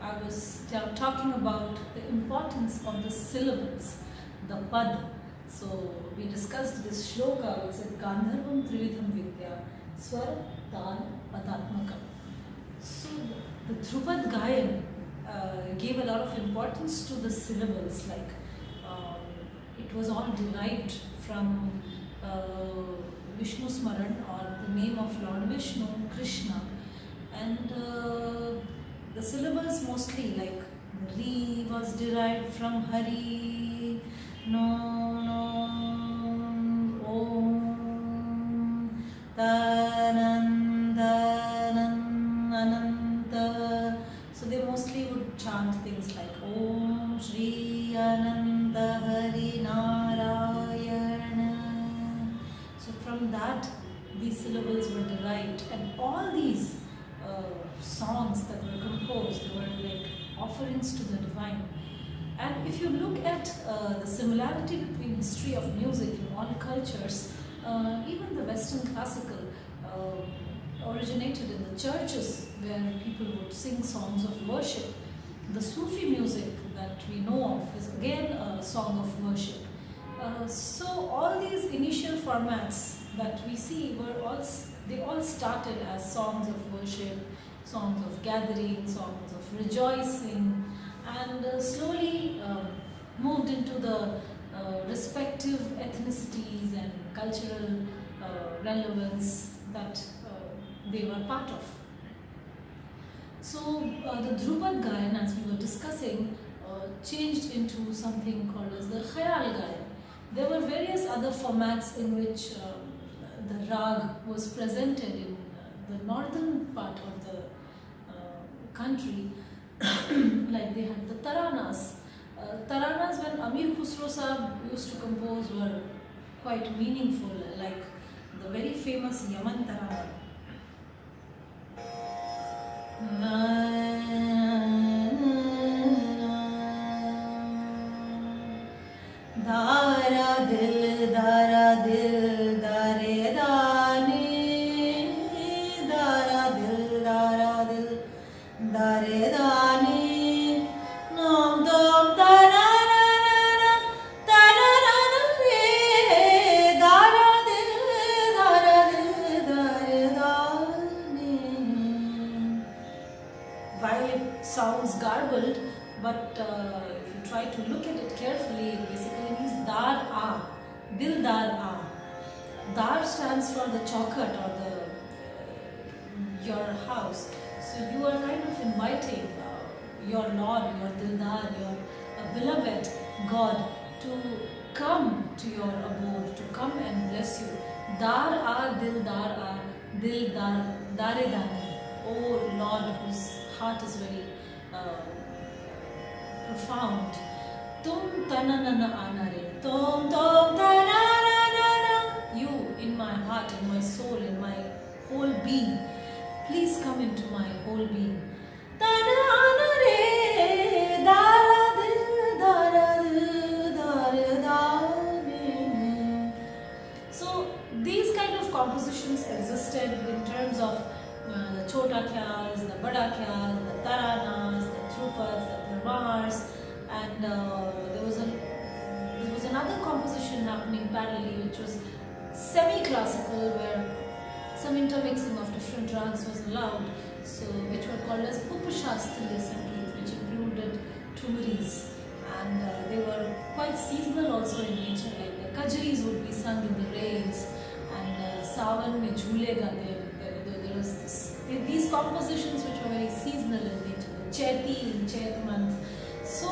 I was talking about the importance of the syllables, the pad. So we discussed this shloka which said Gandharvam Trividham Vidya Swara Tal Padatmakam. So the Dhrupad Gayan gave a lot of importance to the syllables, like it was all derived from Vishnu Smaran, or the name of Lord Vishnu, Krishna, and the syllables mostly, like Ri was derived from Hari, No, Om, Tanan, Tanan, Ananta. So they mostly would chant things like Om Shri Ananta Hari Narayana. So from that, these syllables were derived, and all these songs that were composed were like offerings to the divine. And if you look at the similarity between history of music in all cultures, even the Western classical originated in the churches where people would sing songs of worship. The Sufi music that we know of is again a song of worship. So all these initial formats that we see they all started as songs of worship, songs of gathering, songs of rejoicing, and slowly moved into the respective ethnicities and cultural relevance that they were part of. So the Dhrupad Gayan, as we were discussing, changed into something called as the Khayal Gayan. There were various other formats in which the rag was presented in the northern part of the country. Like they had the taranas. Taranas, when Amir Khusro Sahib used to compose, were quite meaningful, like the very famous Yaman Tarana. Dara dil dare dani, dara dil dare dani, nom dom tarana tarana re, dara dil dare dani. While it sounds garbled, but if you try to look at it carefully, it basically means dar a, dil dar a. Dar stands for the chaukhut, or your house. So you are kind of inviting your Lord, your Dildar, your beloved God to come to your abode, to come and bless you. Dar a, dil dare dani. Oh Lord, whose heart is very profound. Tum tananana anare, tum tananana. You in my heart, in my soul, in my whole being. Please come into my whole being. Tananare, dara dil dare dani. So these kind of compositions existed in terms of the chota khyas, the bada khyas, the taranas, the dhrupads, the dharmars, and there was another composition happening parallelly, which was semi-classical, where some intermixing of different rags was allowed, so which were called as Upashastriya Sangeet, which included tumaris, and they were quite seasonal also in nature, like the kajris would be sung in the rains, and Sawan mein jhoole gate. There was these compositions which were very seasonal in nature, the Chaiti in Chait month. So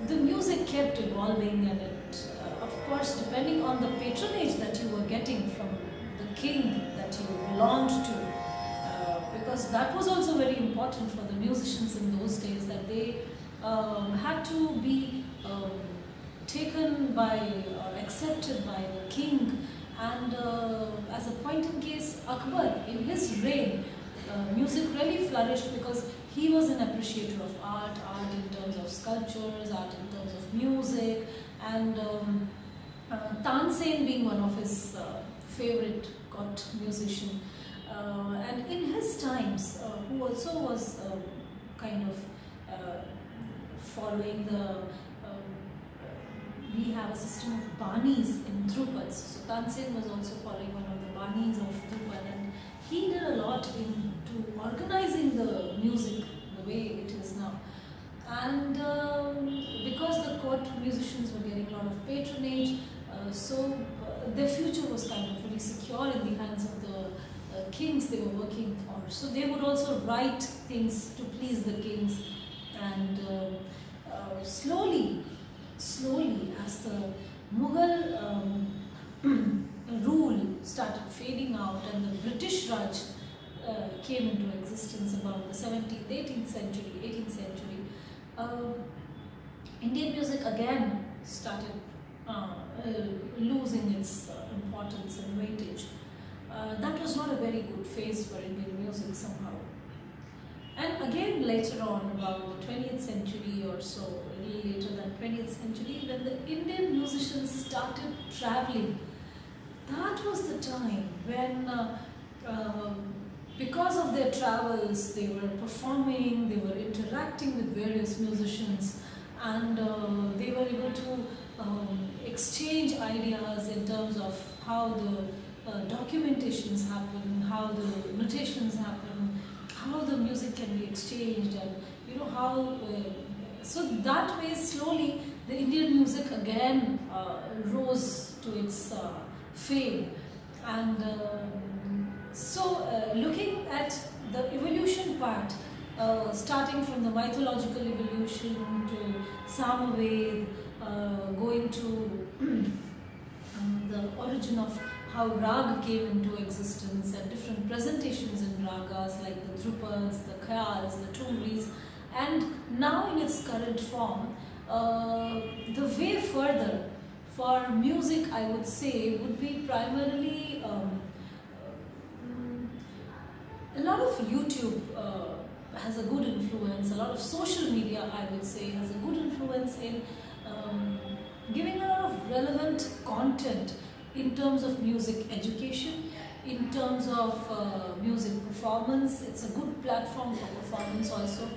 the music kept evolving, and it of course, depending on the patronage that you were getting from the king that you belonged to, because that was also very important for the musicians in those days, that they had to be taken by or accepted by the king. And as a point in case, Akbar, in his reign, music really flourished because he was an appreciator of art in terms of sculptures, art in terms of music, and Tansen being one of his favorite court musician. And in his times, who also was kind of following the we have a system of banis in Drupads. So Tansen was also following one of the banis of Drupad, and he did a lot into organizing the music the way it is now. And because the court musicians were getting a lot of patronage, so their future was kind of very secure in the hands of the kings they were working for. So they would also write things to please the kings, and slowly, as the Mughal rule started fading out and the British Raj came into existence about the 17th, 18th century, Indian music again started losing its importance and weightage. That was not a very good phase for Indian music somehow. And again later on, about the 20th century or so, a little later than 20th century, when the Indian musicians started traveling, that was the time when, because of their travels, they were performing, they were interacting with various musicians, and they were able to exchange ideas in terms of how the documentations happen, how the notations happen, how the music can be exchanged, and how so that way slowly the Indian music again rose to its fame. And looking at the evolution part, starting from the mythological evolution to Samaved, going to the origin of how rag came into existence and different presentations in ragas like the Drupads, the Khyals, the Tumris, and now in its current form, the way further for music, I would say, would be primarily a lot of YouTube has a good influence, a lot of social media, I would say, has a good influence in giving a lot of relevant content in terms of music education, in terms of music performance. It's a good platform for performance also.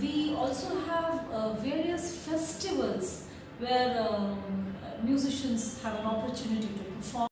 We also have various festivals where musicians have an opportunity to perform.